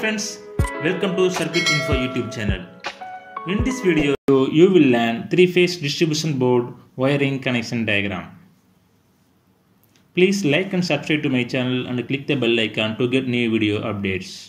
friends, welcome to Circuit Info YouTube channel. In this video, you will learn 3-phase distribution board wiring connection diagram. Please like and subscribe to my channel and click the bell icon to get new video updates.